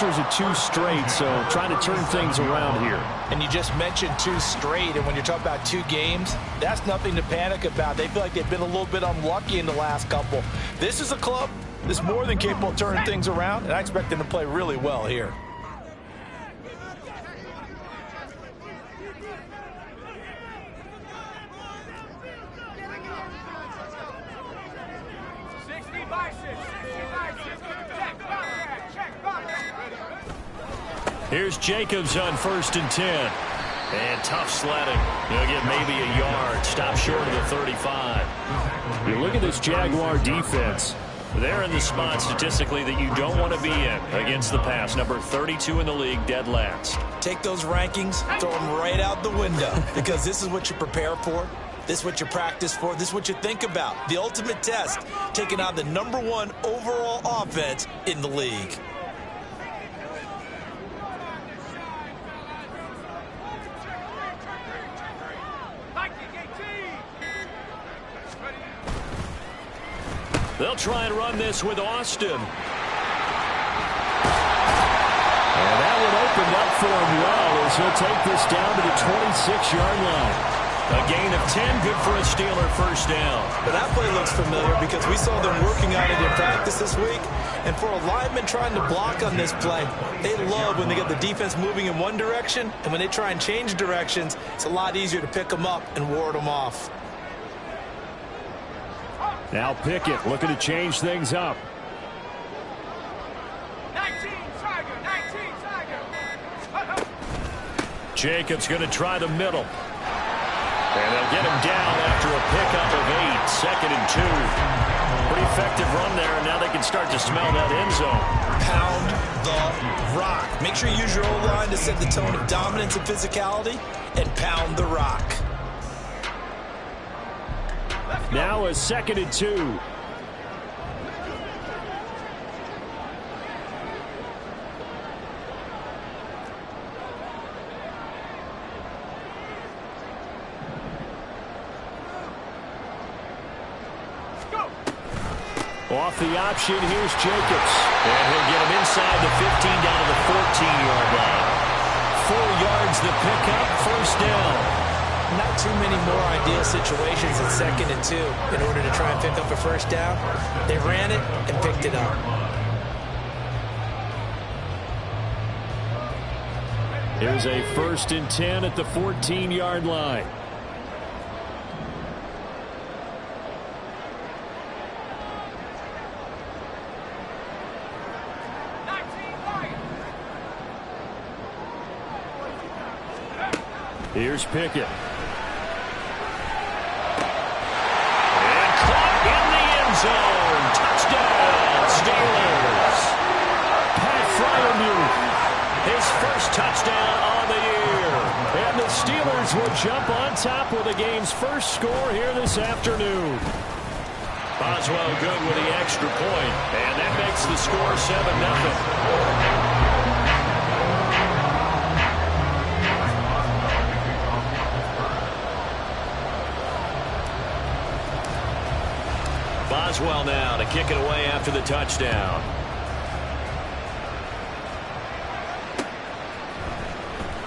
losers of 2 straight, so trying to turn things around here. And you just mentioned 2 straight, and when you're talking about 2 games, that's nothing to panic about. They feel like they've been a little bit unlucky in the last couple. This is a club that's more than capable of turning things around, and I expect them to play really well here. Here's Jacobs on 1st and 10. And tough sledding. He'll get maybe a yard. Stop short of the 35. You look at this Jaguar defense. They're in the spot statistically that you don't want to be in against the pass. Number 32 in the league, dead last. Take those rankings, throw them right out the window, because this is what you prepare for. This is what you practice for. This is what you think about. The ultimate test, taking on the #1 overall offense in the league. They'll try and run this with Austin. And that one opened up for him well as he'll take this down to the 26-yard line. A gain of 10, good for a Steeler first down. But that play looks familiar because we saw them working on it in practice this week. And for a lineman trying to block on this play, they love when they get the defense moving in one direction. And when they try and change directions, it's a lot easier to pick them up and ward them off. Now Pickett looking to change things up. 19 Tiger. Jacobs going to try the middle. And they'll get him down after a pickup of 8. 2nd and 2. Pretty effective run there, and now they can start to smell that end zone. Pound the rock. Make sure you use your O-line to set the tone of dominance and physicality, and pound the rock. Now a 2nd and 2. Off the option, here's Jacobs. And he'll get him inside the 15 down to the 14-yard line. 4 yards the pickup, first down. Not too many more ideal situations at 2nd and 2 in order to try and pick up a first down. They ran it and picked it up. Here's a 1st and 10 at the 14-yard line. Here's Pickett. And caught in the end zone. Touchdown, Steelers. Pat Fryermuth, his first touchdown on the year. And the Steelers will jump on top with the game's first score here this afternoon. Boswell good with the extra point. And that makes the score 7-0. Boswell now to kick it away after the touchdown.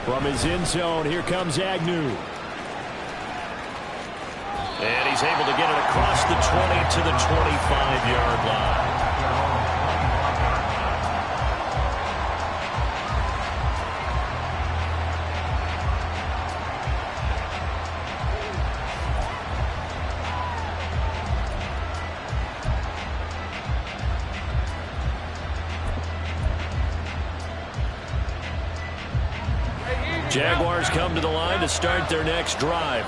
From his end zone, here comes Agnew. And he's able to get it across the 20 to the 25-yard line. Jaguars come to the line to start their next drive.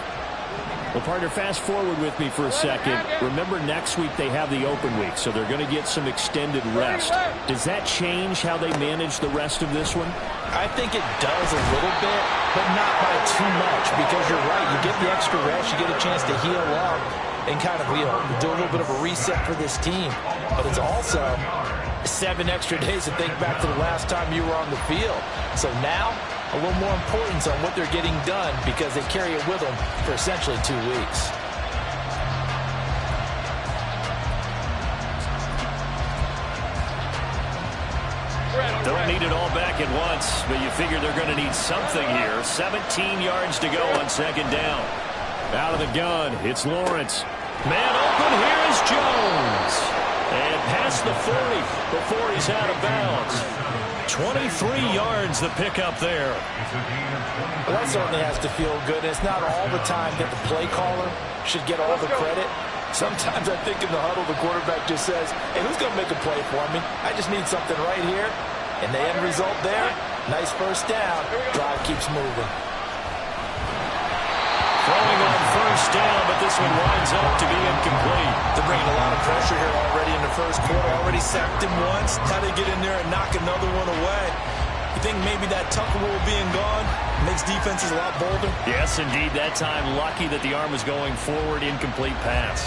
Well, partner, fast forward with me for a second. Remember, next week they have the open week, so they're going to get some extended rest. Does that change how they manage the rest of this one? I think it does a little bit, but not by too much, because you're right. You get the extra rest, you get a chance to heal up and kind of, do a little bit of a reset for this team. But it's also 7 extra days to think back to the last time you were on the field. So now, a little more importance on what they're getting done because they carry it with them for essentially 2 weeks. They'll need it back at once, but you figure they're going to need something here. 17 yards to go on second down. Out of the gun, it's Lawrence. Man open, here is Jones. And past the 40 before he's out of bounds. 23 yards the pickup there. Well, that certainly has to feel good. It's not all the time that the play caller should get all the credit. Sometimes I think in the huddle, the quarterback just says, hey, who's going to make a play for me? I just need something right here. And the end result there, nice first down. Drive keeps moving. Throwing on first down, but this one winds up to be incomplete. They're bringing a lot of pressure here already in the first quarter. Already sacked him once. How they get in there and knock another one away? You think maybe that Tucker rule being gone makes defenses a lot bolder? Yes, indeed. That time, lucky that the arm was going forward. Incomplete pass.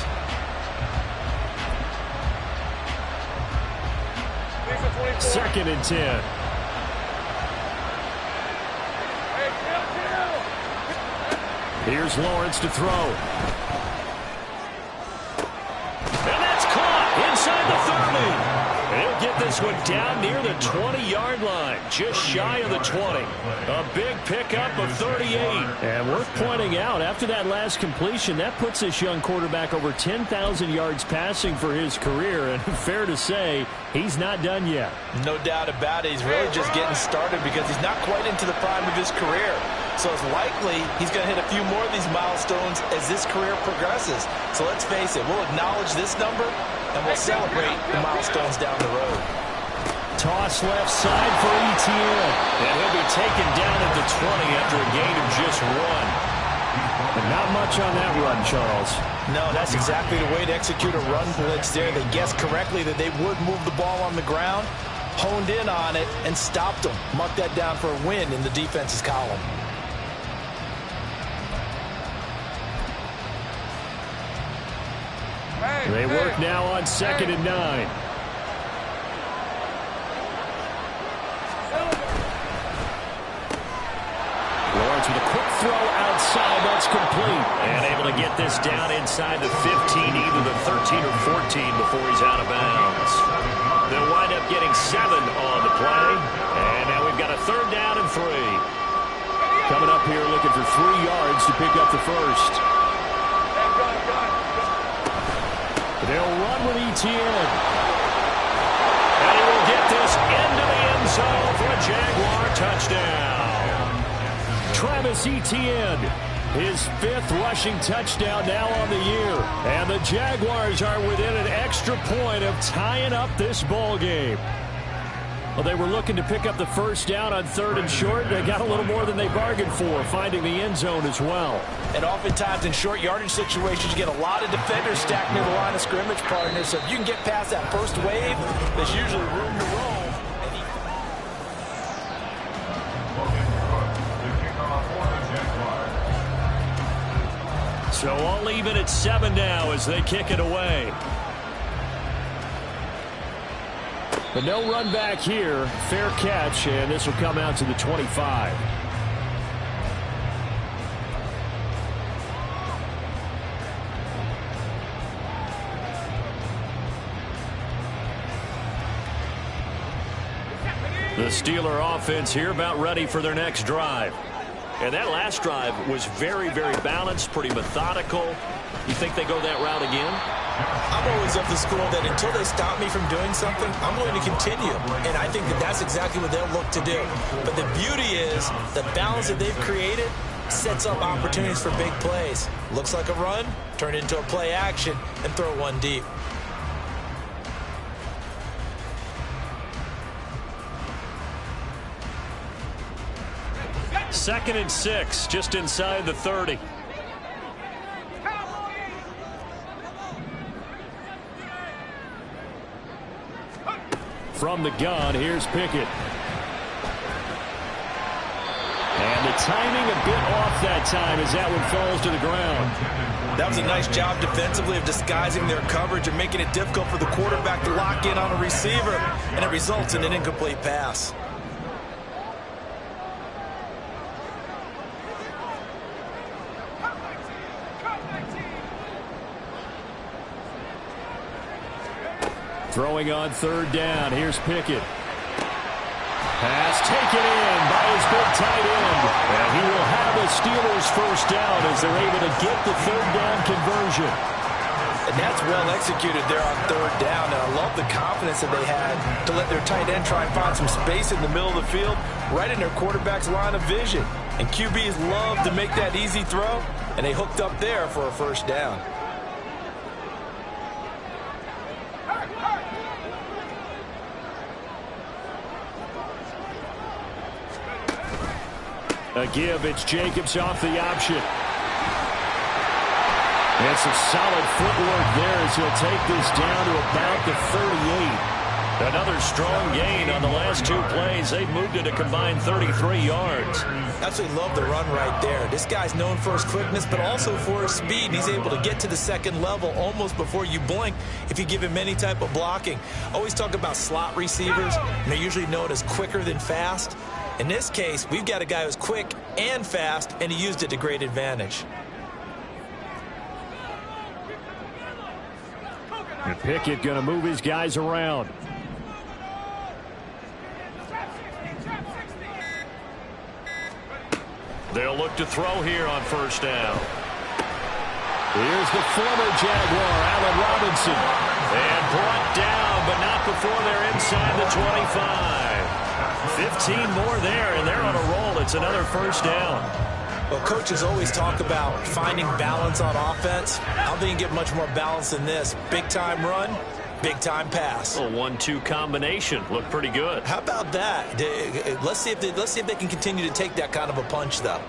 Second and 10. Here's Lawrence to throw. And that's caught inside the 30. He'll get this one down near the 20-yard line, just shy of the 20. A big pickup of 38. And worth pointing out, after that last completion, that puts this young quarterback over 10,000 yards passing for his career. And fair to say, he's not done yet. No doubt about it. He's really just getting started because he's not quite into the prime of his career. So it's likely he's going to hit a few more of these milestones as this career progresses. So let's face it, we'll acknowledge this number and we'll celebrate the milestones down the road. Toss left side for Etienne. And he'll be taken down at the 20 after a gain of just 1. But not much on that run, Charles. No, that's exactly the way to execute a run blitz there. They guessed correctly that they would move the ball on the ground, honed in on it, and stopped them. Marked that down for a win in the defense's column. They work now on 2nd and 9. Lawrence with a quick throw outside. That's complete. And able to get this down inside the 15, either the 13 or 14 before he's out of bounds. They'll wind up getting 7 on the play. And now we've got a 3rd down and 3. Coming up here looking for 3 yards to pick up the first. They'll run with Etienne. And he will get this into the end zone for a Jaguar touchdown. Travis Etienne, his 5th rushing touchdown now on the year. And the Jaguars are within an extra point of tying up this ball game. Well, they were looking to pick up the first down on 3rd and short. They got a little more than they bargained for, finding the end zone as well. And oftentimes in short yardage situations, you get a lot of defenders stacked near the line of scrimmage, partners. So if you can get past that first wave, there's usually room to roam. So all even at 7 now as they kick it away. But no run back here. Fair catch, and this will come out to the 25. The Steeler offense here about ready for their next drive. And that last drive was very, very balanced, pretty methodical. You think they go that route again? I'm always of the school that until they stop me from doing something, I'm going to continue. And I think that that's exactly what they'll look to do. But the beauty is the balance that they've created sets up opportunities for big plays. Looks like a run, turn it into a play action, and throw one deep. Second and 6, just inside the 30. From the gun, here's Pickett. And the timing a bit off that time as that one falls to the ground. That was a nice job defensively of disguising their coverage and making it difficult for the quarterback to lock in on a receiver, and it results in an incomplete pass. Throwing on 3rd down. Here's Pickett. Pass taken in by his big tight end. And he will have the Steelers first down as they're able to get the third down conversion. And that's well executed there on third down. And I love the confidence that they had to let their tight end try and find some space in the middle of the field, right in their quarterback's line of vision. And QBs love to make that easy throw, and they hooked up there for a first down. A give, it's Jacobs off the option. And some solid footwork there as he'll take this down to about the 38. Another strong gain on the last two plays. They've moved it a combined 33 yards. Absolutely love the run right there. This guy's known for his quickness, but also for his speed. He's able to get to the second level almost before you blink if you give him any type of blocking. Always talk about slot receivers, and they're usually known as quicker than fast. In this case, we've got a guy who's quick and fast, and he used it to great advantage. And Pickett going to move his guys around. They'll look to throw here on first down. Here's the former Jaguar, Allen Robinson. And brought down, but not before they're inside the 25. 15 more there, and they're on a roll. It's another first down. Well, coaches always talk about finding balance on offense. I don't think you can get much more balance than this. Big-time run, big-time pass. A 1-2 combination. Looked pretty good. How about that? Let's see if they can continue to take that kind of a punch, though.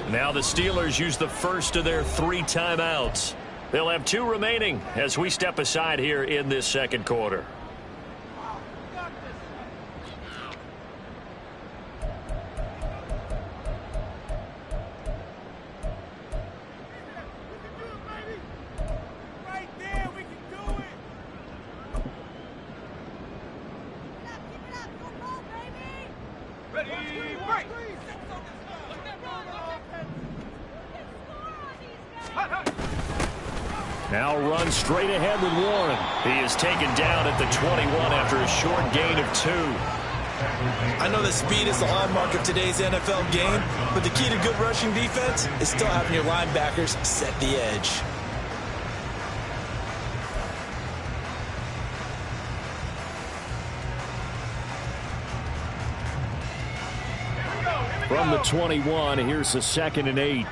Now the Steelers use the first of their 3 timeouts. They'll have 2 remaining as we step aside here in this second quarter. Now run straight ahead with Warren. He is taken down at the 21 after a short gain of 2. I know that speed is the hallmark of today's NFL game, but the key to good rushing defense is still having your linebackers set the edge. From the 21, here's the 2nd and 8.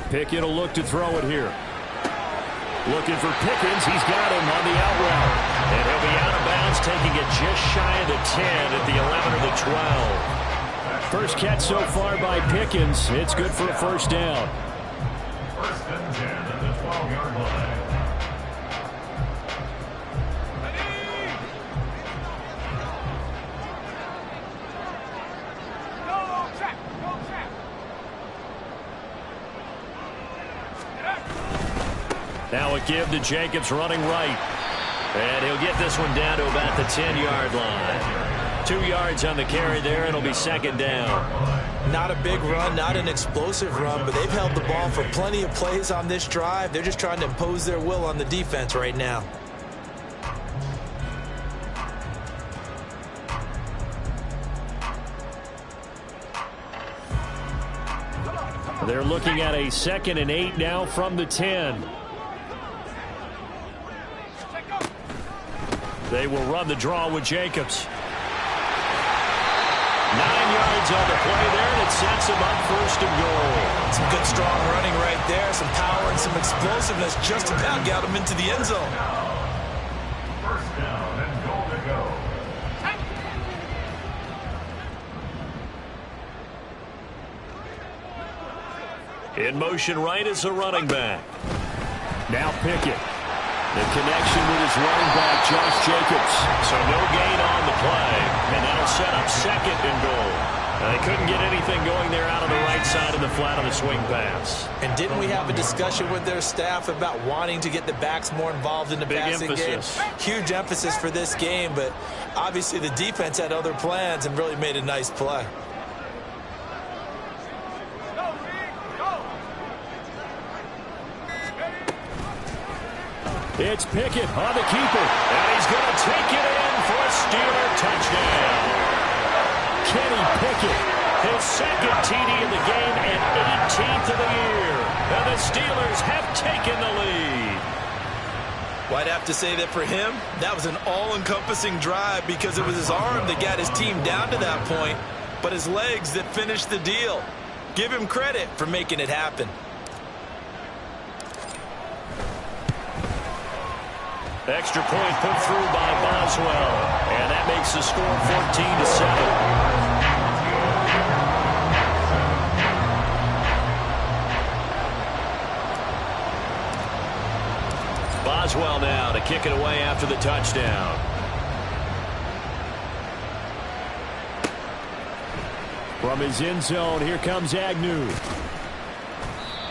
Pickett will look to throw it here. Looking for Pickens. He's got him on the out route. And he'll be out of bounds, taking it just shy of the 10 at the 11 or the 12. First catch so far by Pickens. It's good for a first down. First and 10 at the 12-yard line. Now a give to Jacobs running right. And he'll get this one down to about the 10-yard line. 2 yards on the carry there, and it'll be second down. Not a big run, not an explosive run, but they've held the ball for plenty of plays on this drive. They're just trying to impose their will on the defense right now. They're looking at a 2nd and 8 now from the 10. They will run the draw with Jacobs. 9 yards on the play there, and it sets him up first and goal. Some good strong running right there, some power and some explosiveness just about got him into the end zone. First down and goal to go. In motion right is the running back. Now Pickett. The connection with his running back, Josh Jacobs. So no gain on the play. And that'll set up second and goal. They couldn't get anything going there out on the right side of the flat on the swing pass. And didn't we have a discussion with their staff about wanting to get the backs more involved in the passing game? Huge emphasis for this game, but obviously the defense had other plans and really made a nice play. It's Pickett on the keeper, and he's going to take it in for a Steeler touchdown. Kenny Pickett, his second TD of the game and 18th of the year. And the Steelers have taken the lead. Well, I'd have to say that for him, that was an all-encompassing drive because it was his arm that got his team down to that point, but his legs that finished the deal. Give him credit for making it happen. Extra point put through by Boswell, and that makes the score 14-7. Boswell now to kick it away after the touchdown. From his end zone, here comes Agnew.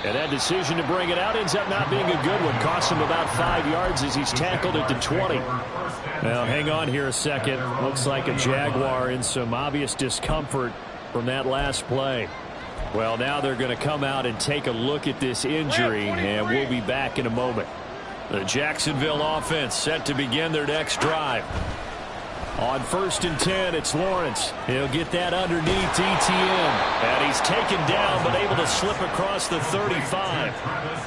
And that decision to bring it out ends up not being a good one. Costs him about 5 yards as he's tackled at the 20. Now, hang on here a second. Looks like a Jaguar in some obvious discomfort from that last play. Well, now they're going to come out and take a look at this injury, and we'll be back in a moment. The Jacksonville offense set to begin their next drive. On 1st and 10, it's Lawrence. He'll get that underneath Etienne. And he's taken down, but able to slip across the 35.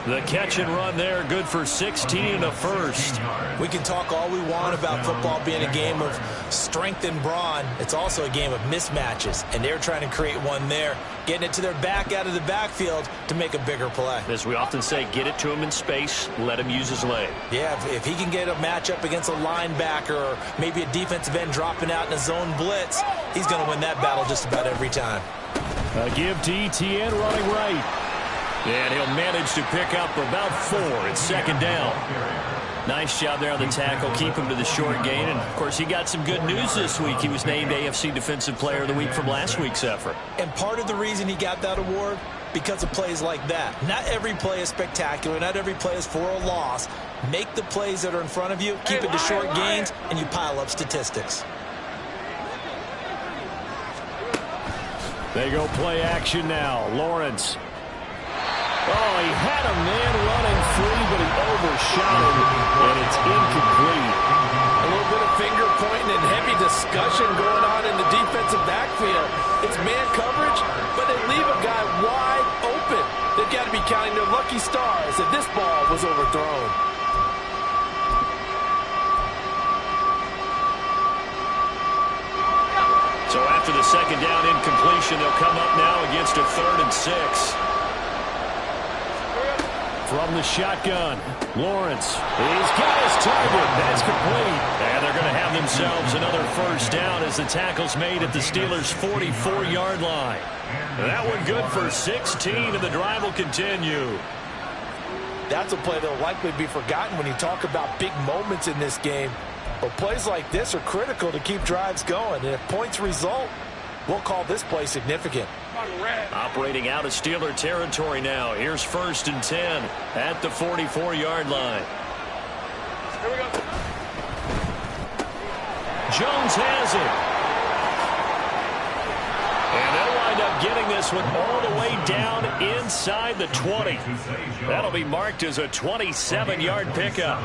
The catch and run there, good for 16 and a first. We can talk all we want about football being a game of strength and brawn. It's also a game of mismatches, and they're trying to create one there, getting it to their back out of the backfield to make a bigger play. As we often say, get it to him in space, let him use his leg. Yeah, if he can get a matchup against a linebacker or maybe a defensive end dropping out in a zone blitz, he's going to win that battle just about every time. A give to Etienne running right. And he'll manage to pick up about 4 at second down. Nice job there on the tackle. Keep him to the short gain. And, of course, he got some good news this week. He was named AFC Defensive Player of the Week from last week's effort. And part of the reason he got that award, because of plays like that. Not every play is spectacular. Not every play is for a loss. Make the plays that are in front of you, keep it to short gains, and you pile up statistics. They go play action now. Lawrence. Oh, he had a man running free, but he overshot him, and it's incomplete. A little bit of finger pointing and heavy discussion going on in the defensive backfield. It's man coverage, but they leave a guy wide open. They've got to be counting their lucky stars that this ball was overthrown. So after the second down incompletion, they'll come up now against a 3rd and 6. From the shotgun, Lawrence. He's got his target. That's complete. And they're going to have themselves another first down as the tackle's made at the Steelers' 44-yard line. That one good for 16, and the drive will continue. That's a play that will likely be forgotten when you talk about big moments in this game. But plays like this are critical to keep drives going. And if points result, we'll call this play significant. Operating out of Steeler territory now. Here's 1st and 10 at the 44-yard line. Here we go. Jones has it. And they'll wind up getting this one all the way down inside the 20. That'll be marked as a 27-yard pickup.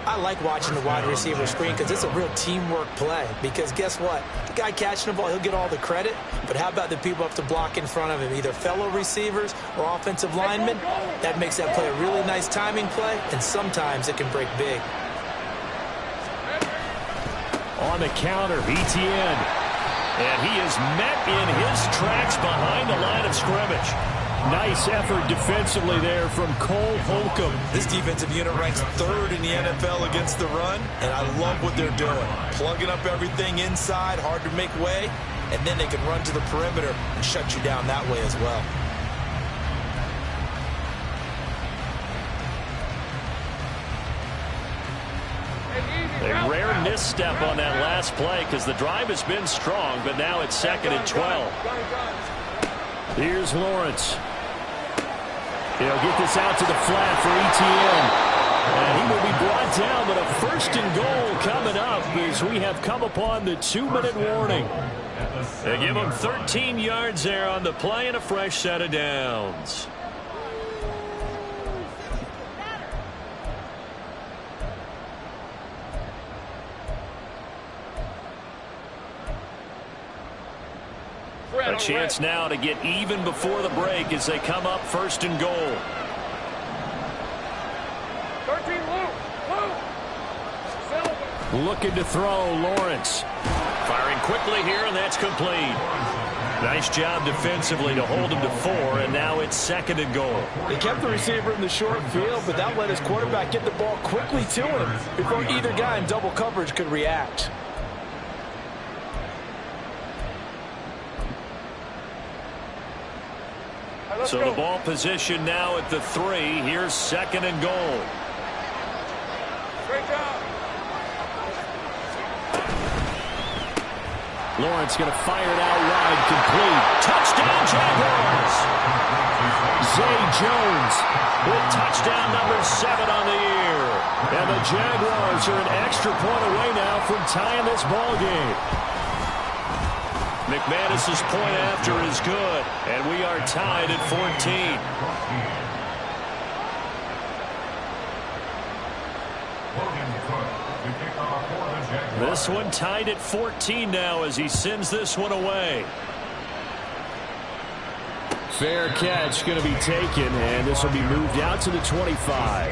I like watching the wide receiver screen because it's a real teamwork play. Because guess what? The guy catching the ball, he'll get all the credit. But how about the people up to block in front of him? Either fellow receivers or offensive linemen. That makes that play a really nice timing play. And sometimes it can break big. On the counter, Etienne. And he is met in his tracks behind the line of scrimmage. Nice effort defensively there from Cole Holcomb. This defensive unit ranks 3rd in the NFL against the run, and I love what they're doing. Plugging up everything inside, hard to make way, and then they can run to the perimeter and shut you down that way as well. A rare misstep on that last play because the drive has been strong, but now it's 2nd and 12. Here's Lawrence. He'll get this out to the flat for ETN. And he will be brought down, but a first and goal coming up as we have come upon the 2-minute warning. They give him 13 yards there on the play and a fresh set of downs. A chance now to get even before the break as they come up first and goal. 13, Looking to throw, Lawrence. Firing quickly here, and that's complete. Nice job defensively to hold him to 4, and now it's second and goal. They kept the receiver in the short field, but that let his quarterback get the ball quickly to him before either guy in double coverage could react. So the ball position now at the 3. Here's second and goal. Great job. Lawrence going to fire it out wide, complete. Touchdown, Jaguars! Zay Jones with touchdown number 7 on the year. And the Jaguars are an extra point away now from tying this ball game. McManus's point after is good, and we are tied at 14. This one tied at 14 now as he sends this one away. Fair catch going to be taken, and this will be moved out to the 25.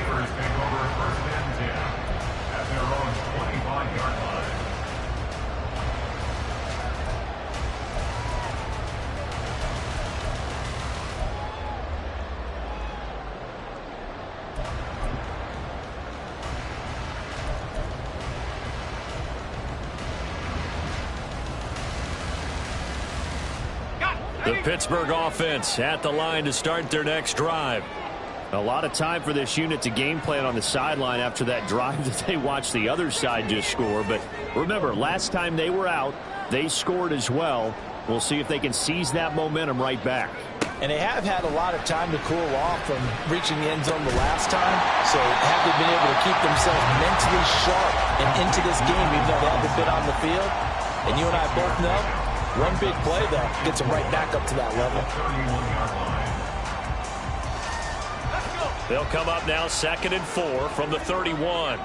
The Pittsburgh offense at the line to start their next drive. A lot of time for this unit to game plan on the sideline after that drive that they watched the other side just score. But remember, last time they were out, they scored as well. We'll see if they can seize that momentum right back. And they have had a lot of time to cool off from reaching the end zone the last time. So have they been able to keep themselves mentally sharp and into this game even though they haven't been on the field? And you and I both know, one big play, though, gets them right back up to that level. They'll come up now second and 4 from the 31.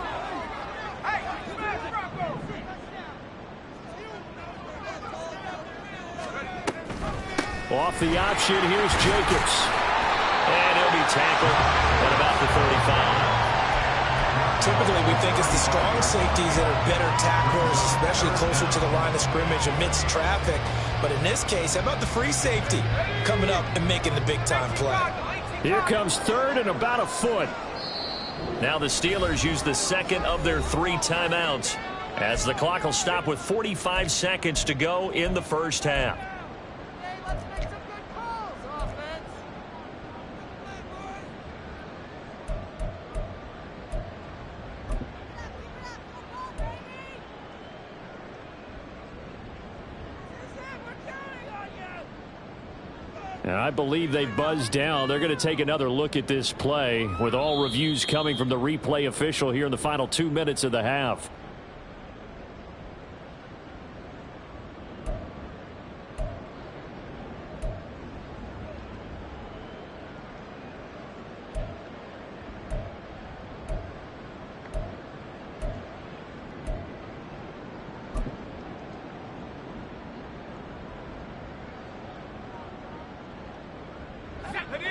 Off the option, here's Jacobs. And he'll be tackled at about the 35. Typically, we think it's the strong safeties that are better tacklers, especially closer to the line of scrimmage amidst traffic. But in this case, how about the free safety coming up and making the big-time play? Here comes third and about a foot. Now the Steelers use the second of their 3 timeouts as the clock will stop with 45 seconds to go in the first half. And I believe they buzzed down. They're going to take another look at this play with all reviews coming from the replay official here in the final 2 minutes of the half.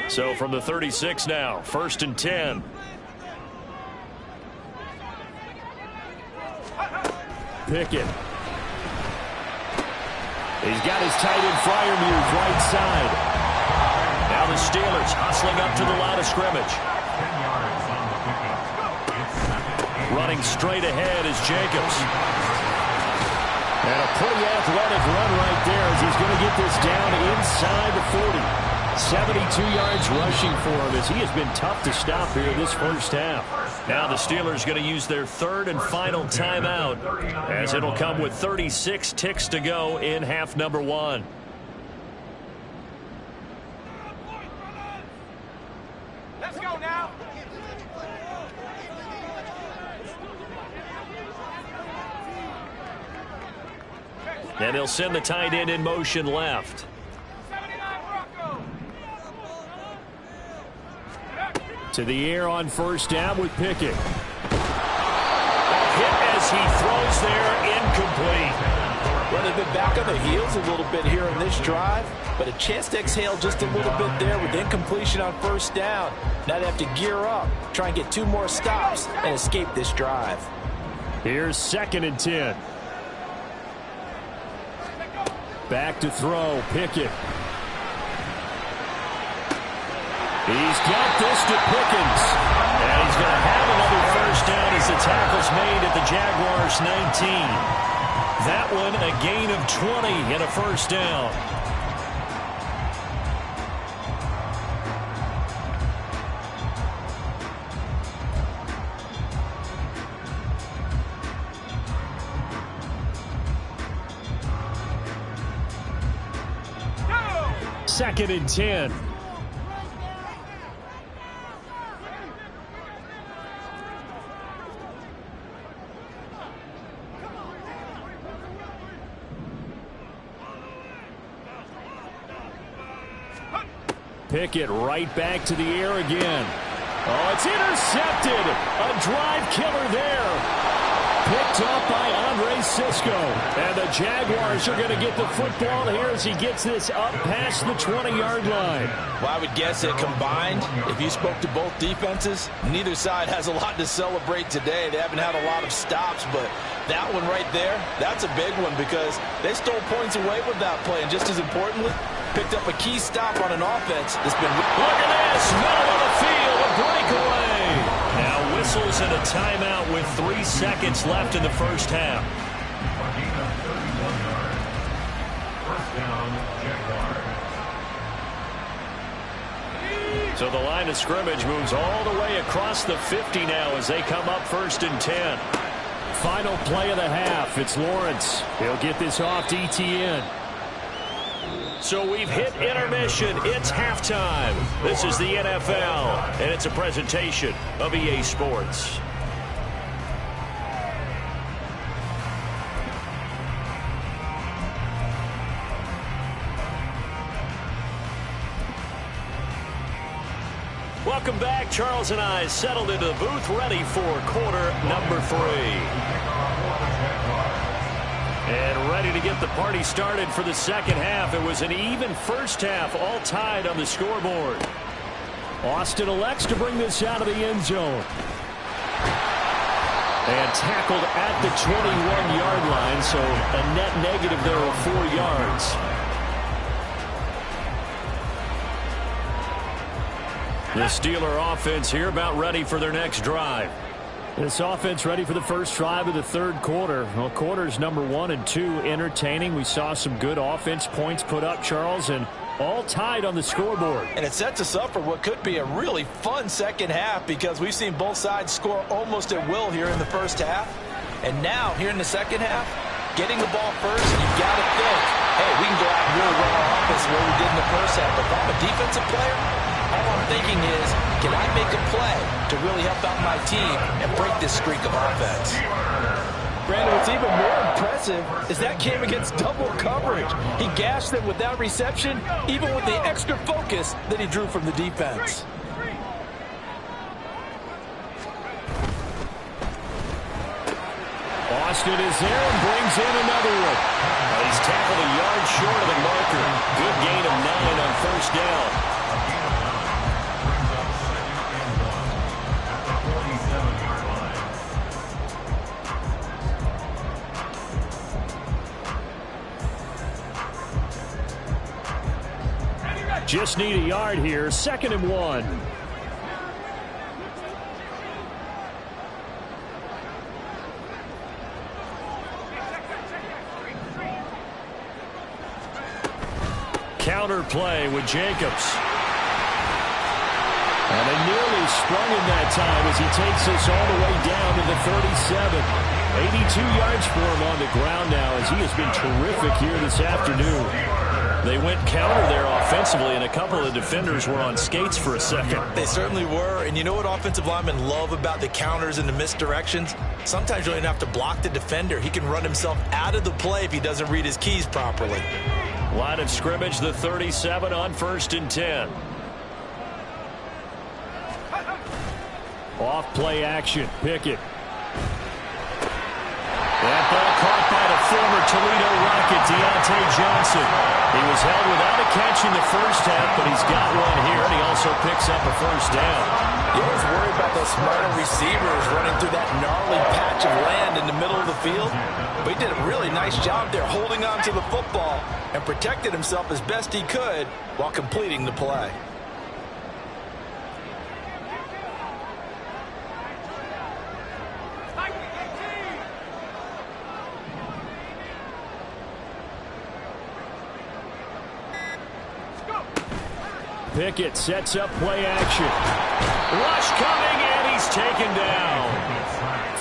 So from the 36 now, first and 10. Pickett. He's got his tight end Freiermuth right side. Now the Steelers hustling up to the line of scrimmage. Running straight ahead is Jacobs. And a pretty athletic run right there as he's going to get this down inside the 40. 72 yards rushing for him as he has been tough to stop here this first half. Now the Steelers going to use their third and final timeout as it'll come with 36 ticks to go in half number 1. And they'll send the tight end in motion left. To the air on first down with Pickett. Hit as he throws there, incomplete. Well, they've been back on the heels a little bit here in this drive, but a chance to exhale just a little bit there with incompletion on first down. Now they have to gear up, try and get 2 more stops, and escape this drive. Here's 2nd and 10. Back to throw, Pickett. He's got this to Pickens. And he's going to have another first down as the tackle's made at the Jaguars' 19. That one a gain of 20 and a first down. Second and 10. Pickett right back to the air again. Oh, it's intercepted. A drive killer there. Picked up by Andre Cisco. And the Jaguars are going to get the football here as he gets this up past the 20-yard line. Well, I would guess that combined, if you spoke to both defenses, neither side has a lot to celebrate today. They haven't had a lot of stops, but that one right there, that's a big one because they stole points away with that play. And just as importantly, picked up a key stop on an offense that's been... Look at this, middle of the field, a breakaway. Now whistles and a timeout with 3 seconds left in the first half. So the line of scrimmage moves all the way across the 50 now as they come up 1st and 10. Final play of the half. It's Lawrence. He'll get this off to ETN. So we've hit intermission. It's halftime. This is the NFL, and it's a presentation of EA Sports. Welcome back. Charles and I settled into the booth, ready for quarter number 3. And ready to get the party started for the second half. It was an even first half, all tied on the scoreboard. Austin elects to bring this out of the end zone. And tackled at the 21-yard line, so a net negative there of 4 yards. The Steeler offense here about ready for their next drive. This offense ready for the first drive of the third quarter. Well, quarters number 1 and 2 entertaining. We saw some good offense points put up, Charles, and all tied on the scoreboard. And it sets us up for what could be a really fun second half because we've seen both sides score almost at will here in the first half. And now, here in the second half, getting the ball first, you've got to think, hey, we can go out and really run our offense the way we did in the first half. But if I'm a defensive player, all I'm thinking is, can I make a play to really help out my team and break this streak of offense? Brandon, what's even more impressive is that came against double coverage. He gashed them with that reception, even with the extra focus that he drew from the defense. Austin is there and brings in another one. He's tackled a yard short of the marker. Good gain of 9 on first down. Just need a yard here. 2nd and 1. Counter play with Jacobs. And they nearly sprung him that time as he takes this all the way down to the 37. 82 yards for him on the ground now as he has been terrific here this afternoon. They went counter there offensively, and a couple of defenders were on skates for a second. They certainly were, and you know what offensive linemen love about the counters and the misdirections? Sometimes you don't even have to block the defender. He can run himself out of the play if he doesn't read his keys properly. Line of scrimmage, the 37 on 1st and 10. Off play action, Pickett. That ball caught by the former Toledo Rocket, Deontay Johnson. He was held without a catch in the first half, but he's got one here, and he also picks up a first down. You always worry about those smarter receivers running through that gnarly patch of land in the middle of the field. But he did a really nice job there holding on to the football and protected himself as best he could while completing the play. Pickett sets up play action. Rush coming, and he's taken down.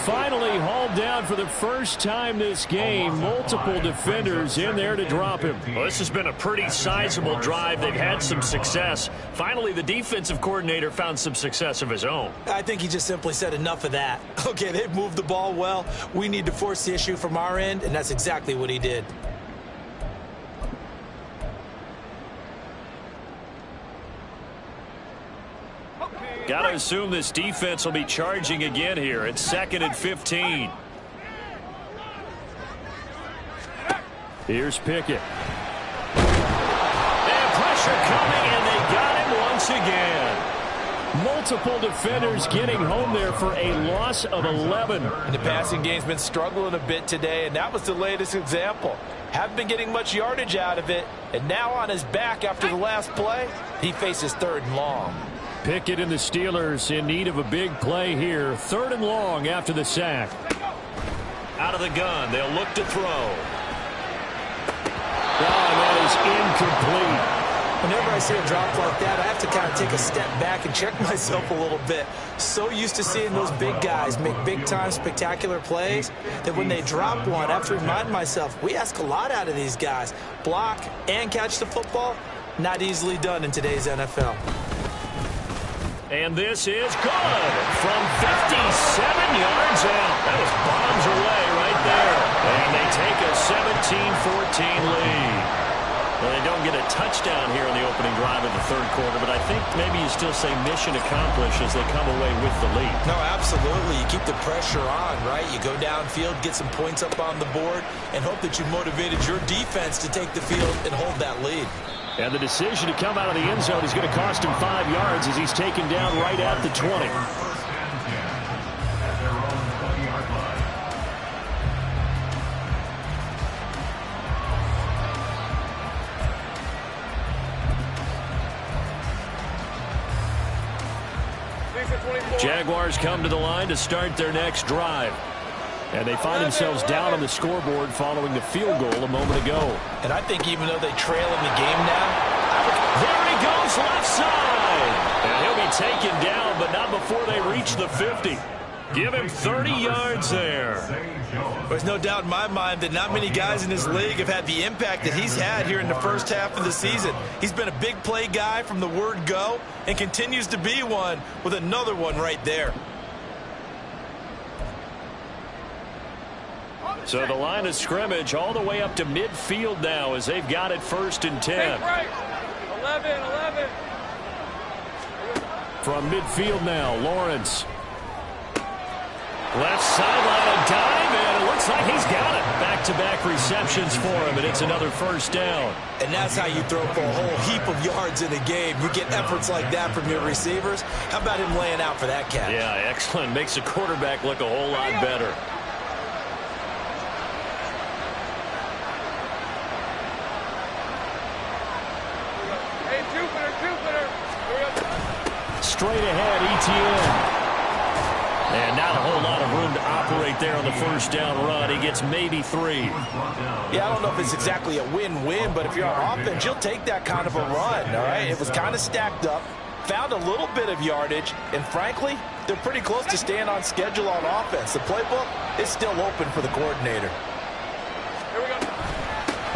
Finally hauled down for the first time this game. Multiple defenders in there to drop him. Well, this has been a pretty sizable drive. They've had some success. Finally, the defensive coordinator found some success of his own. I think he just simply said enough of that. Okay, they've moved the ball well. We need to force the issue from our end, and that's exactly what he did. Got to assume this defense will be charging again here. It's 2nd and 15. Here's Pickett. And pressure coming, and they got him once again. Multiple defenders getting home there for a loss of 11. And the passing game's been struggling a bit today, and that was the latest example. Haven't been getting much yardage out of it, and now on his back after the last play, he faces 3rd and long. Pickett and the Steelers in need of a big play here. 3rd and long after the sack. Out of the gun. They'll look to throw. That is incomplete. Whenever I see a drop like that, I have to kind of take a step back and check myself a little bit. So used to seeing those big guys make big-time spectacular plays that when they drop one, I have to remind myself, we ask a lot out of these guys. Block and catch the football, not easily done in today's NFL. And this is good from 57 yards out. That was bombs away right there. And they take a 17-14 lead. Well, they don't get a touchdown here in the opening drive of the 3rd quarter, but I think maybe you still say mission accomplished as they come away with the lead. No, absolutely. You keep the pressure on, right? You go downfield, get some points up on the board, and hope that you motivated your defense to take the field and hold that lead. And the decision to come out of the end zone is going to cost him 5 yards as he's taken down right at the 20. Jaguars come to the line to start their next drive. And they find themselves down on the scoreboard following the field goal a moment ago. And I think even though they trail in the game now, there he goes left side. And he'll be taken down, but not before they reach the 50. Give him 30 yards there. There's no doubt in my mind that not many guys in this league have had the impact that he's had here in the first half of the season. He's been a big play guy from the word go and continues to be one with another one right there. So the line of scrimmage all the way up to midfield now as they've got it 1st and 10. 11. From midfield now, Lawrence. Left sideline, a dive, and it looks like he's got it. Back-to-back receptions for him, and it's another first down. And that's how you throw for a whole heap of yards in a game. You get efforts like that from your receivers. How about him laying out for that catch? Yeah, excellent. Makes the quarterback look a whole lot better. Straight ahead, ETN. And not a whole lot of room to operate there on the first down run. He gets maybe 3. yeah, I don't know if it's exactly a win-win, but if you're on offense, you'll take that kind of a run, all right? It was kind of stacked up, found a little bit of yardage, and frankly, they're pretty close to staying on schedule on offense. The playbook is still open for the coordinator. Here we go.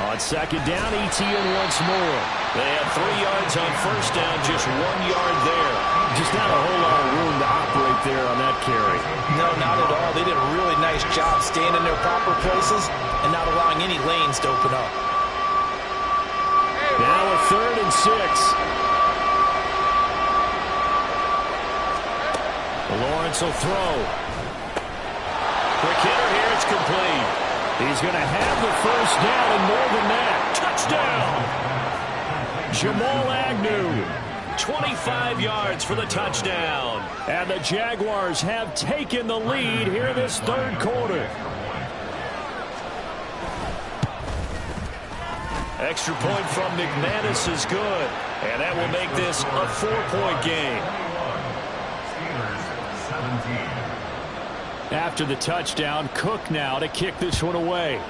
On second down, ETN once more. They have 3 yards on first down, just 1 yard there. Just not a whole lot of room to operate there on that carry. No, not at all. They did a really nice job staying in their proper places and not allowing any lanes to open up. Now a 3rd and 6. Lawrence will throw. Quick hitter here. It's complete. He's going to have the first down and more than that. Touchdown. Jamal Agnew. 25 yards for the touchdown. And the Jaguars have taken the lead here this 3rd quarter. Extra point from McManus is good. And that will make this a 4-point game. After the touchdown, Cook now to kick this one away.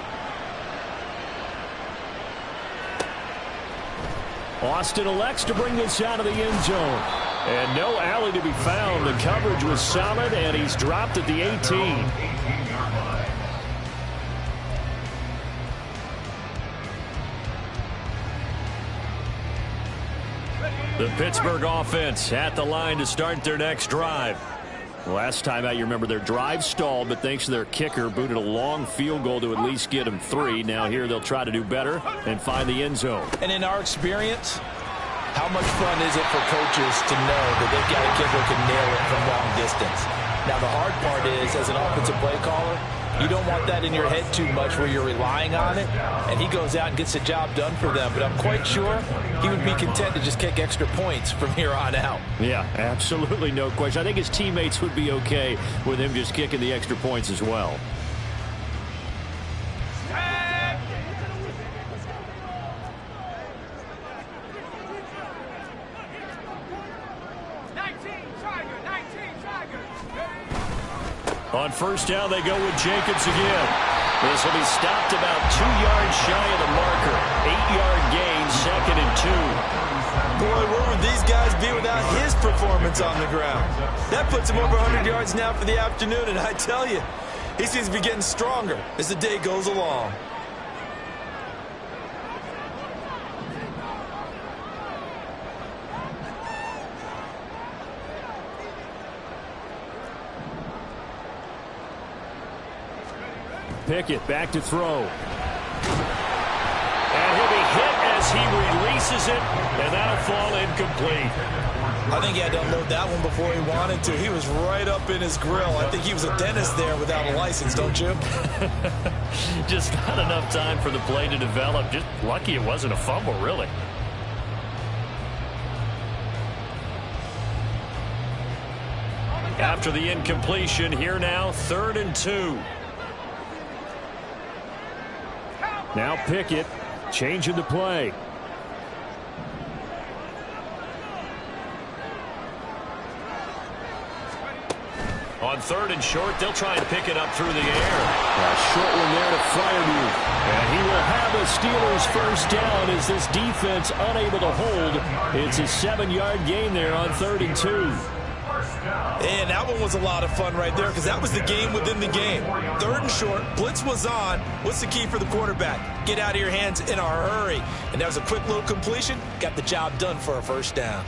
Austin elects to bring this out of the end zone. And no alley to be found. The coverage was solid, and he's dropped at the 18. The Pittsburgh offense at the line to start their next drive. Last time out, you remember their drive stalled, but thanks to their kicker, booted a long field goal to at least get them 3. Now here they'll try to do better and find the end zone. And in our experience, how much fun is it for coaches to know that they've got a kicker who can nail it from long distance? Now, the hard part is, as an offensive play caller, you don't want that in your head too much where you're relying on it, and he goes out and gets the job done for them. But I'm quite sure he would be content to just kick extra points from here on out. Yeah, absolutely no question. I think his teammates would be okay with him just kicking the extra points as well. On first down, they go with Jacobs again. This will be stopped about 2 yards shy of the marker. 8-yard gain, 2nd and 2. Boy, where would these guys be without his performance on the ground? That puts him over 100 yards now for the afternoon, and I tell you, he seems to be getting stronger as the day goes along. Pickett back to throw. And he'll be hit as he releases it, and that'll fall incomplete. I think he had to unload that one before he wanted to. He was right up in his grill. I think he was a dentist there without a license, don't you? Just not enough time for the play to develop. Just lucky it wasn't a fumble, really. After the incompletion, here now, 3rd and 2. Now Pickett changing the play. On 3rd and short, they'll try and pick it up through the air. A short one there to Freiermuth. And he will have the Steelers first down as this defense unable to hold. It's a 7-yard gain there on 3rd and 2. And that one was a lot of fun right there because that was the game within the game. 3rd and short, blitz was on. What's the key for the quarterback? Get out of your hands in a hurry. And that was a quick little completion. Got the job done for a first down.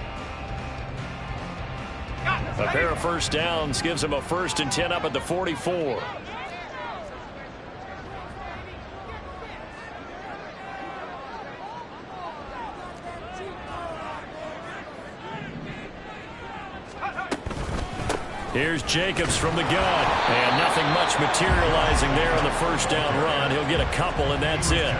A pair of first downs gives him a 1st and 10 up at the 44. Here's Jacobs from the gun. And nothing much materializing there on the first down run. He'll get a couple, and that's it.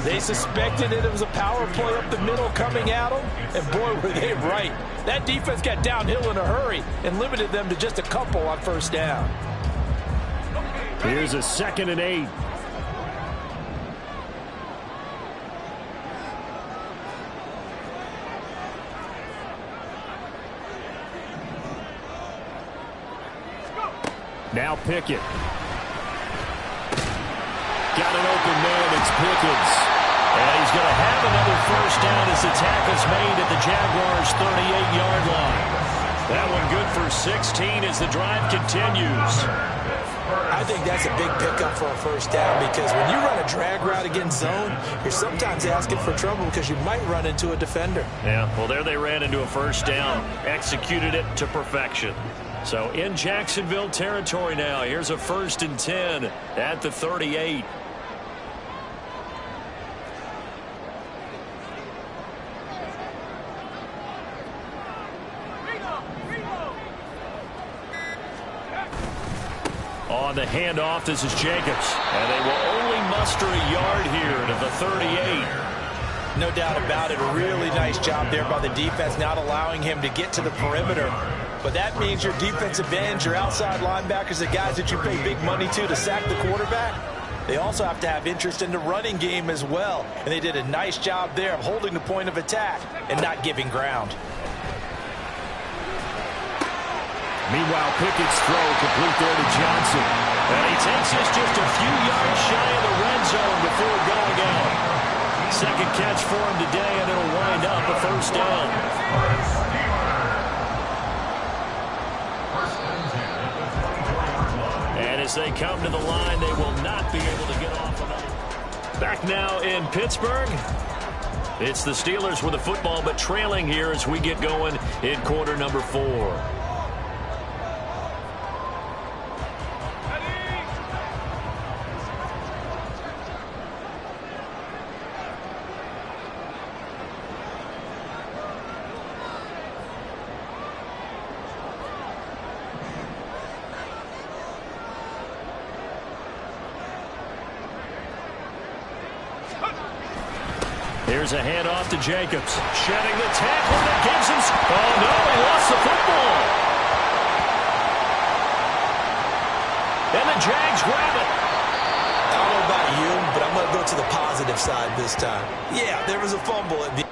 They suspected it was a power play up the middle coming at them, and boy, were they right. That defense got downhill in a hurry and limited them to just a couple on first down. Here's a 2nd and 8. Now Pickett. Got an open man. It's Pickens. And he's going to have another first down as the tackle's made at the Jaguars' 38-yard line. That one good for 16 as the drive continues. I think that's a big pickup for a first down because when you run a drag route against zone, you're sometimes asking for trouble because you might run into a defender. Yeah, well, there they ran into a first down. Executed it to perfection. So in Jacksonville territory now. Here's a 1st and 10 at the 38. On the handoff, this is Jacobs. And they will only muster a yard here to the 38. No doubt about it. A really nice job there by the defense, not allowing him to get to the perimeter. But that means your defensive ends, your outside linebackers, the guys that you pay big money to sack the quarterback, they also have to have interest in the running game as well. And they did a nice job there of holding the point of attack and not giving ground. Meanwhile, Pickett's throw complete there to Johnson. And he takes us just a few yards shy of the red zone before going out. Second catch for him today, and it'll wind up a first down. And as they come to the line, they will not be able to get off another. Back now in Pittsburgh. It's the Steelers with the football, but trailing here as we get going in quarter number 4. Here's a handoff to Jacobs. Shedding the tackle that gives him... Oh, no, he lost the football. And the Jags grab it. I don't know about you, but I'm going to go to the positive side this time. Yeah, there was a fumble at the...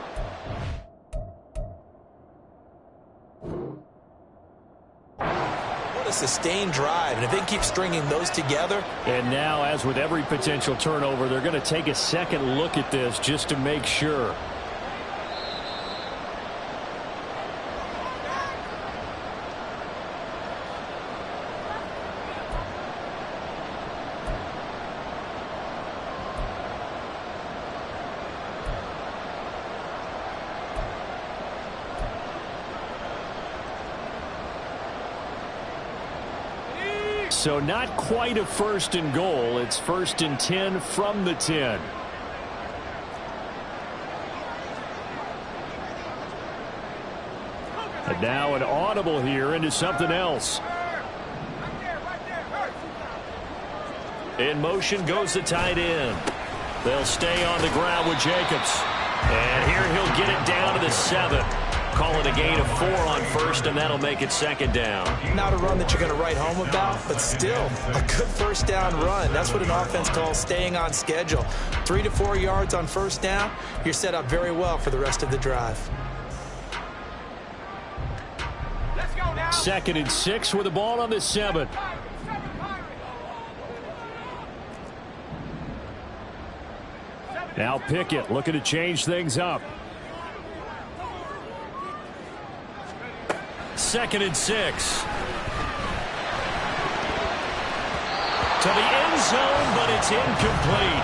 What a sustained drive, and if they keep stringing those together... And now, as with every potential turnover, they're going to take a second look at this just to make sure. So not quite a 1st and goal. It's 1st and 10 from the 10. And now an audible here into something else. In motion goes the tight end. They'll stay on the ground with Jacobs. And here he'll get it down to the 7. Call it a gain of 4 on 1st, and that'll make it 2nd down. Not a run that you're going to write home about, but still a good 1st down run. That's what an offense calls staying on schedule. 3 to 4 yards on 1st down, you're set up very well for the rest of the drive. 2nd and 6 with the ball on the 7. Now Pickett looking to change things up. 2nd and 6. To the end zone, but it's incomplete.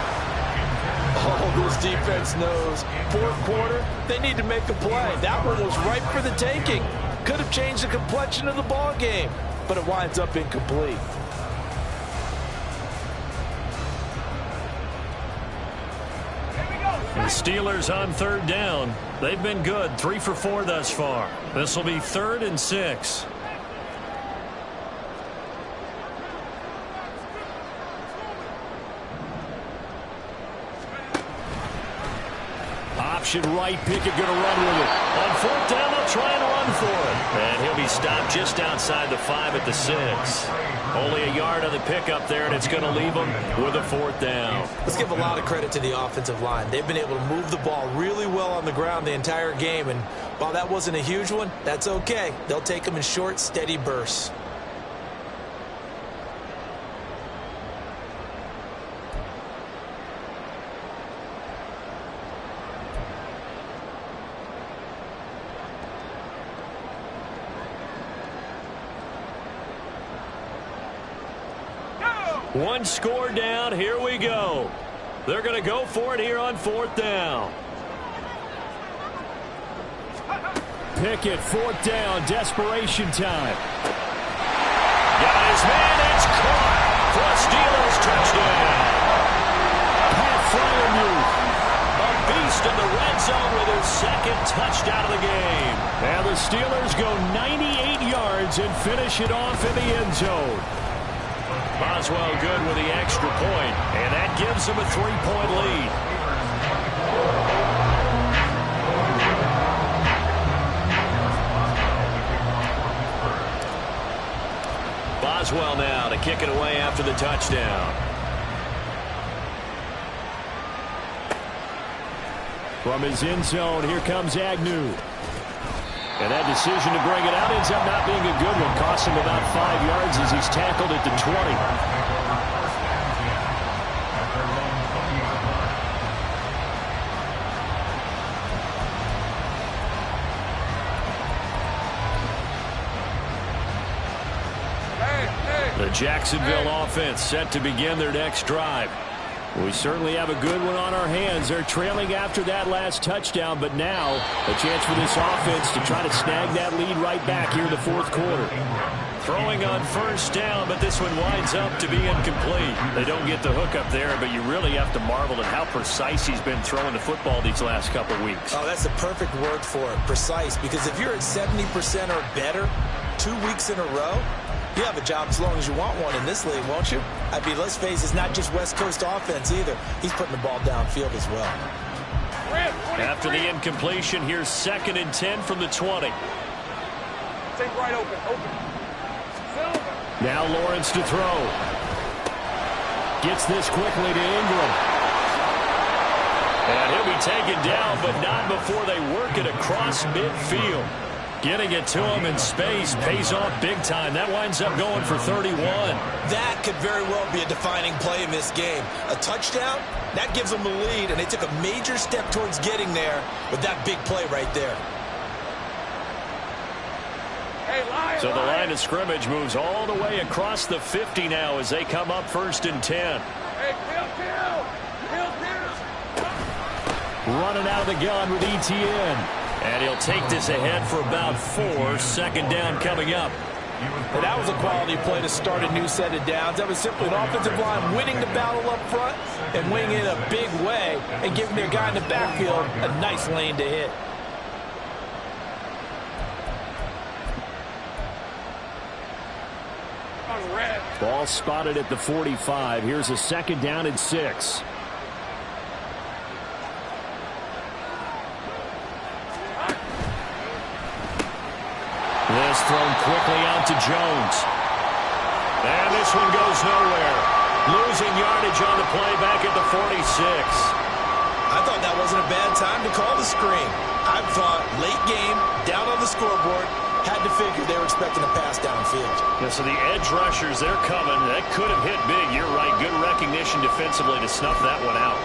Oh, this defense knows. 4th quarter, they need to make a play. That one was ripe for the taking. Could have changed the complexion of the ball game, but it winds up incomplete. The Steelers on 3rd down. They've been good, 3 for 4 thus far. This will be 3rd and 6. Option right, Pickett going to run with it. On 4th down, they'll try and run for it. And he'll be stopped just outside the 5 at the 6. Only a yard on the pickup there, and it's going to leave them with a 4th down. Let's give a lot of credit to the offensive line. They've been able to move the ball really well on the ground the entire game, and while that wasn't a huge one, that's okay. They'll take them in short, steady bursts. One score down. Here we go. They're going to go for it here on 4th down. Pickett, 4th down. Desperation time. Got his man. It's caught for a Steelers touchdown. Pat Fryermuth, a beast in the red zone with his 2nd touchdown of the game. And the Steelers go 98 yards and finish it off in the end zone. Boswell good with the extra point, and that gives him a 3-point lead. Boswell now to kick it away after the touchdown. From his end zone, here comes Agnew. And that decision to bring it out ends up not being a good one. Costs him about 5 yards as he's tackled at the 20. The Jacksonville offense set to begin their next drive. We certainly have a good one on our hands. They're trailing after that last touchdown, but now a chance for this offense to try to snag that lead right back here in the 4th quarter. Throwing on 1st down, but this one winds up to be incomplete. They don't get the hook up there, but you really have to marvel at how precise he's been throwing the football these last couple of weeks. Oh, that's the perfect word for it, precise, because if you're at 70% or better 2 weeks in a row, you have a job as long as you want one in this league, won't you? I mean, let's face it, it's not just West Coast offense either. He's putting the ball downfield as well. After the incompletion, here's 2nd and 10 from the 20. Take right open. Now Lawrence to throw. Gets this quickly to Ingram. And he'll be taken down, but not before they work it across midfield. Getting it to him in space pays off big time. That winds up going for 31. That could very well be a defining play in this game. A touchdown, that gives them the lead, and they took a major step towards getting there with that big play right there. So the line of scrimmage moves all the way across the 50 now as they come up 1st and 10. Running out of the gun with ETN. And he'll take this ahead for about 4. 2nd down coming up. And that was a quality play to start a new set of downs. That was simply an offensive line winning the battle up front and winning it a big way and giving their guy in the backfield a nice lane to hit. Ball spotted at the 45. Here's a 2nd down and 6. This thrown quickly out to Jones. And this one goes nowhere. Losing yardage on the play back at the 46. I thought that wasn't a bad time to call the screen. I thought late game, down on the scoreboard, had to figure they were expecting a pass downfield. Yeah, so the edge rushers, they're coming. That could have hit big. You're right. Good recognition defensively to snuff that one out.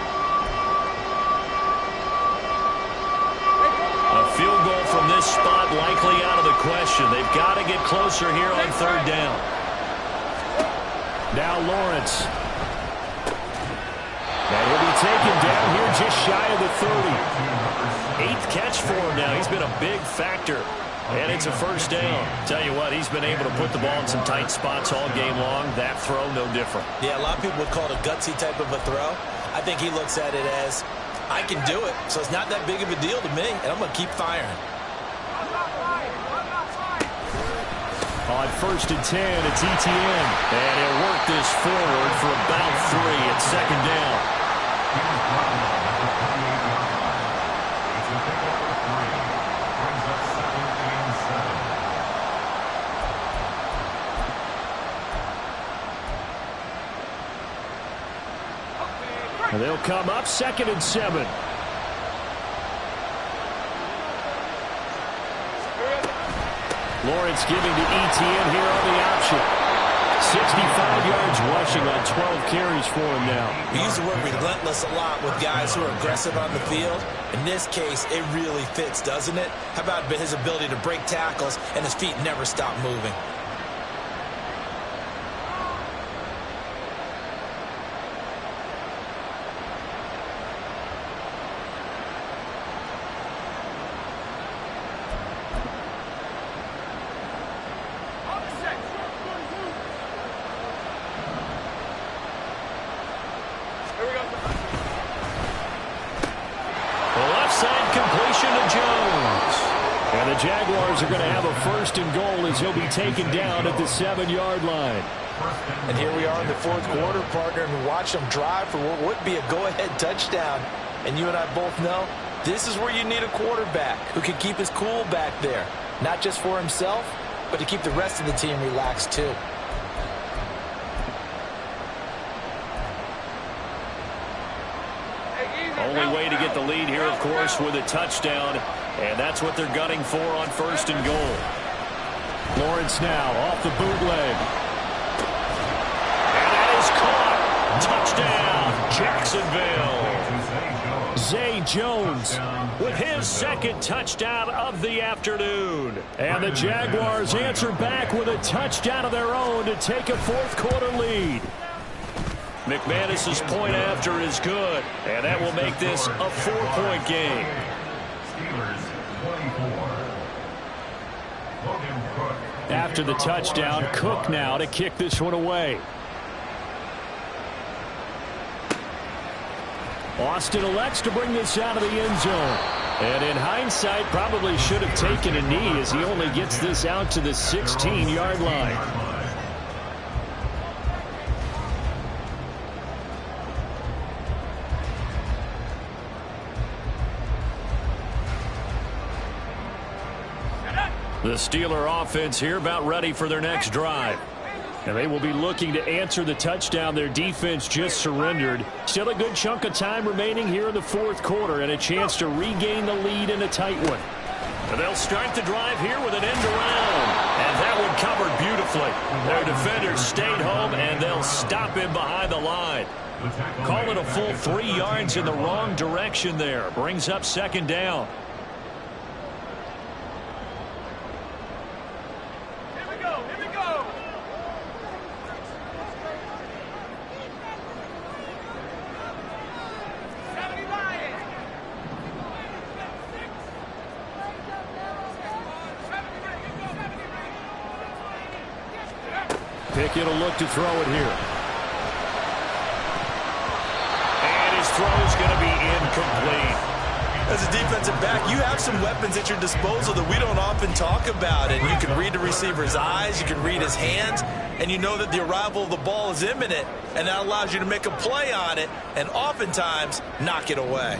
A field goal from this spot likely out of the question. They've got to get closer here on 3rd down. Now Lawrence. And he'll be taken down here just shy of the 30. 8th catch for him now. He's been a big factor. And it's a 1st down. Tell you what, he's been able to put the ball in some tight spots all game long. That throw, no different. Yeah, a lot of people would call it a gutsy type of a throw. I think he looks at it as, I can do it, so it's not that big of a deal to me, and I'm going to keep firing. On 1st and 10, it's ETN. And he'll work this forward for about 3 at 2nd down. And they'll come up 2nd and 7. Lawrence giving to ETN here on the option. 65 yards rushing on 12 carries for him now. We use the word relentless a lot with guys who are aggressive on the field. In this case, it really fits, doesn't it? How about his ability to break tackles and his feet never stop moving? Jaguars are going to have a 1st and goal as he'll be taken down at the 7-yard line. And here we are in the 4th quarter, partner, and we watch them drive for what would be a go-ahead touchdown. And you and I both know this is where you need a quarterback who can keep his cool back there, not just for himself, but to keep the rest of the team relaxed too. Only way to get the lead here, of course, with a touchdown, and that's what they're gunning for on 1st and goal. Lawrence now off the bootleg. And that is caught. Touchdown, Jacksonville. Zay Jones with his 2nd touchdown of the afternoon. And the Jaguars answer back with a touchdown of their own to take a 4th quarter lead. McManus's point after is good, and that will make this a 4-point game. After the touchdown, Cook now to kick this one away. Austin elects to bring this out of the end zone. And in hindsight, probably should have taken a knee as he only gets this out to the 16-yard line. The Steeler offense here about ready for their next drive. And they will be looking to answer the touchdown their defense just surrendered. Still a good chunk of time remaining here in the 4th quarter and a chance to regain the lead in a tight one. And they'll start the drive here with an end around. And that one covered beautifully. Their defenders stayed home and they'll stop him behind the line. Call it a full 3 yards in the wrong direction there. Brings up 2nd down. Pickett will look to throw it here. And his throw is going to be incomplete. As a defensive back, you have some weapons at your disposal that we don't often talk about. And you can read the receiver's eyes, you can read his hands, and you know that the arrival of the ball is imminent. And that allows you to make a play on it and oftentimes knock it away.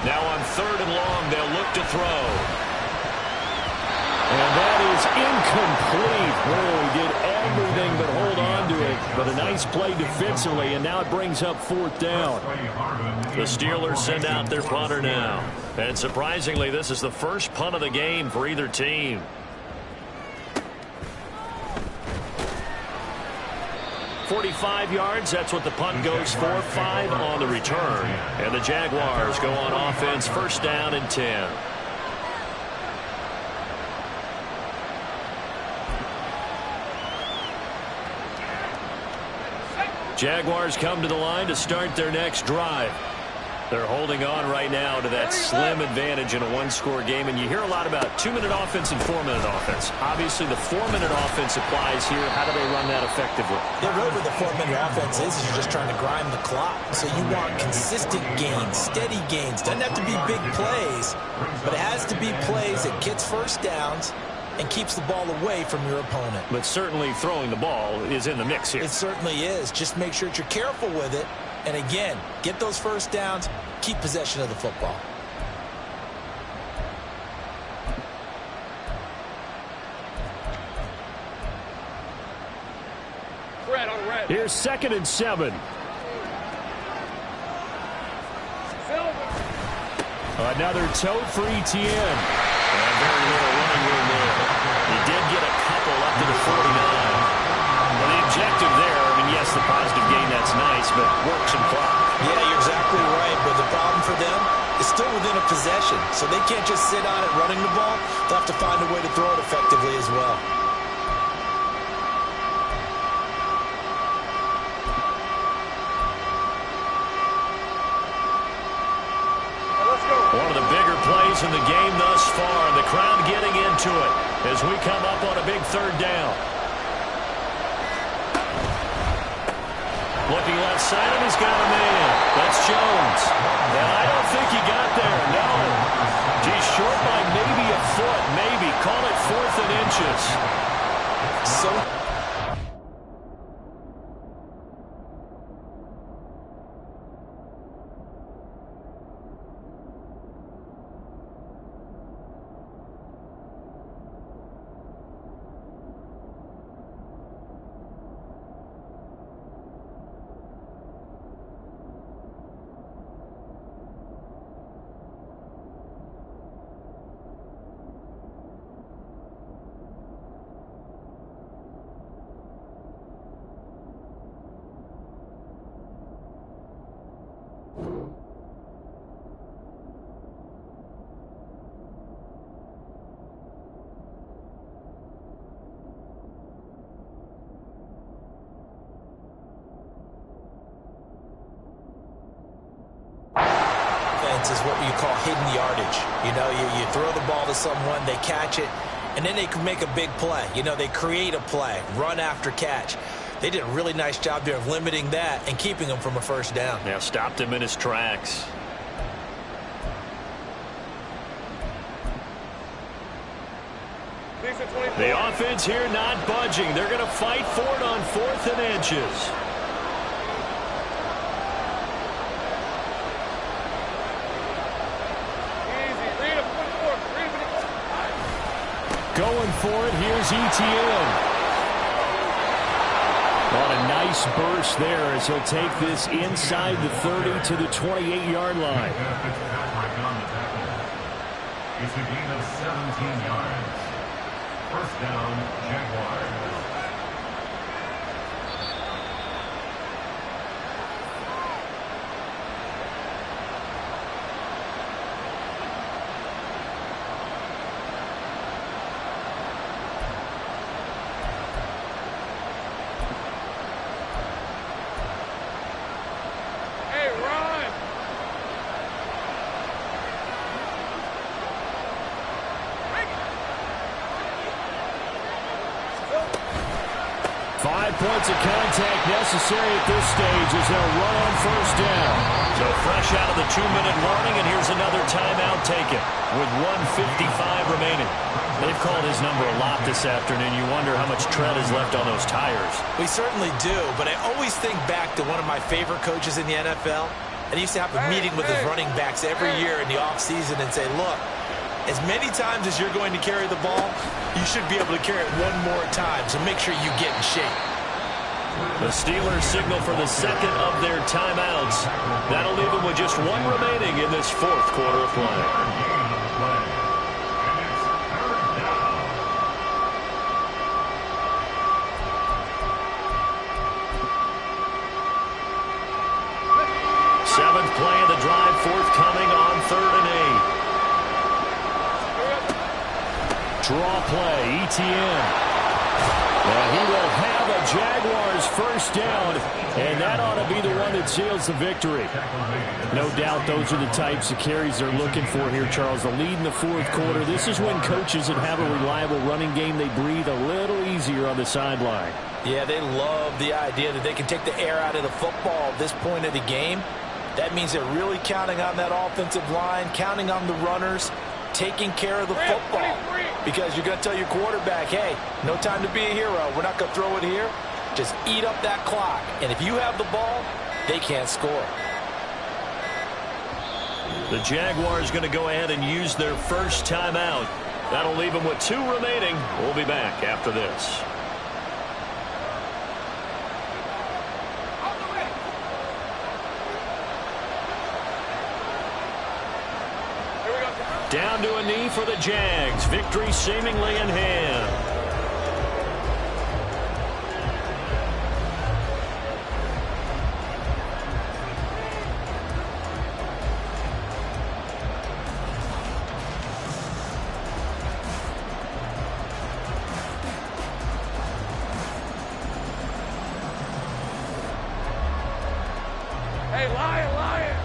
Now on 3rd and long, they'll look to throw. And that is incomplete. Boy, he did everything but hold on to it. But a nice play defensively, and now it brings up 4th down. The Steelers send out their punter now. And surprisingly, this is the first punt of the game for either team. .45 yards, that's what the punt goes for. 5 on the return. And the Jaguars go on offense, 1st down and 10. Jaguars come to the line to start their next drive. They're holding on right now to that slim advantage in a 1-score game. And you hear a lot about 2-minute offense and 4-minute offense. Obviously, the 4-minute offense applies here. How do they run that effectively? Yeah, really what the 4-minute offense is you're just trying to grind the clock. So you want consistent gains, steady gains. Doesn't have to be big plays, but it has to be plays that gets 1st downs and keeps the ball away from your opponent. But certainly throwing the ball is in the mix here. It certainly is. Just make sure that you're careful with it. And again, get those 1st downs, keep possession of the football. Red on red. Here's 2nd and 7. Another tote for ETN. And very little running room there. He did get a couple up to the 49. Well, the objective there, I mean, yes, the positive gain, that's nice, but works and clock. Yeah, you're exactly right. But the problem for them is still within a possession. So they can't just sit on it running the ball. They'll have to find a way to throw it effectively as well. One of the bigger plays in the game thus far, and the crowd getting into it as we come up on a big 3rd down. Looking left side, and he's got a man. That's Jones. And I don't think he got there, no. He's short by maybe a foot, maybe. Call it 4th and inches. So is what you call hidden yardage. You know, you throw the ball to someone, they catch it, and then they can make a big play. You know, they create a play, run after catch. They did a really nice job there of limiting that and keeping him from a first down. Yeah, stopped him in his tracks. The offense here not budging. They're going to fight for it on 4th and inches. Going for it, here's Etienne. On a nice burst there as he'll take this inside the 30 to the 28-yard line. It's a gain of 17 yards. First down, Jaguars. Hey, run! 5 points of contact necessary at this stage as they'll run on first down. So fresh out of the 2-minute warning, and here's another timeout taken with 1:55 remaining. They've called his number a lot this afternoon. You wonder how much tread is left on those tires. We certainly do, but I always think back to one of my favorite coaches in the NFL. And he used to have a meeting with his running backs every year in the offseason and say, look, as many times as you're going to carry the ball, you should be able to carry it one more time, so make sure you get in shape. The Steelers signal for the second of their timeouts. That'll leave them with just one remaining in this 4th quarter of play. Seventh play of the drive, forthcoming on 3rd and 8. Draw play, Etienne. And he will have a Jaguars first down, and that ought to be the one that seals the victory. No doubt those are the types of carries they're looking for here, Charles. The lead in the 4th quarter. This is when coaches that have a reliable running game, they breathe a little easier on the sideline. Yeah, they love the idea that they can take the air out of the football at this point of the game. That means they're really counting on that offensive line, counting on the runners, taking care of the football. Because you're going to tell your quarterback, hey, no time to be a hero. We're not going to throw it here. Just eat up that clock. And if you have the ball, they can't score. The Jaguars going to go ahead and use their first timeout. That'll leave them with 2 remaining. We'll be back after this. Down to a knee for the Jags. Victory seemingly in hand. Hey, Lion, Lion!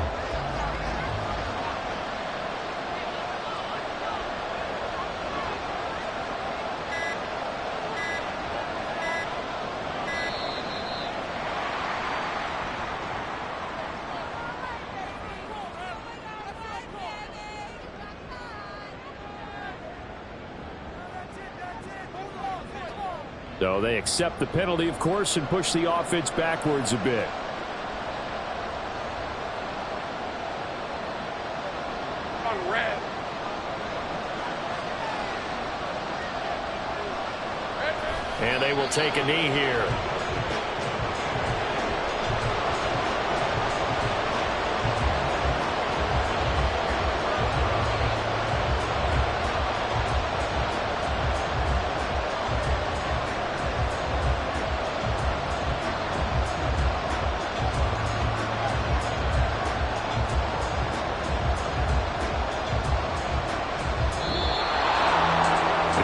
So they accept the penalty, of course, and push the offense backwards a bit. On red. And they will take a knee here.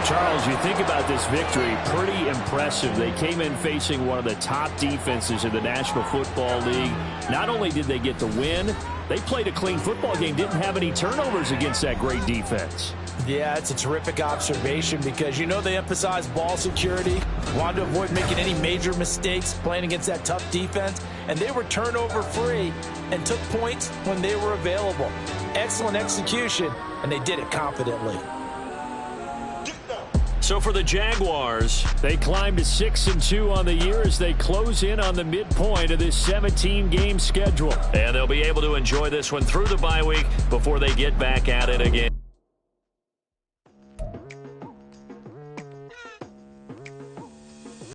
Charles, you think about this victory, pretty impressive. They came in facing one of the top defenses in the National Football League. Not only did they get the win, they played a clean football game, didn't have any turnovers against that great defense. Yeah, it's a terrific observation because, you know, they emphasize ball security, wanted to avoid making any major mistakes playing against that tough defense, and they were turnover free and took points when they were available. Excellent execution, and they did it confidently. So for the Jaguars, they climb to 6-2 on the year as they close in on the midpoint of this 17-game schedule. And they'll be able to enjoy this one through the bye week before they get back at it again.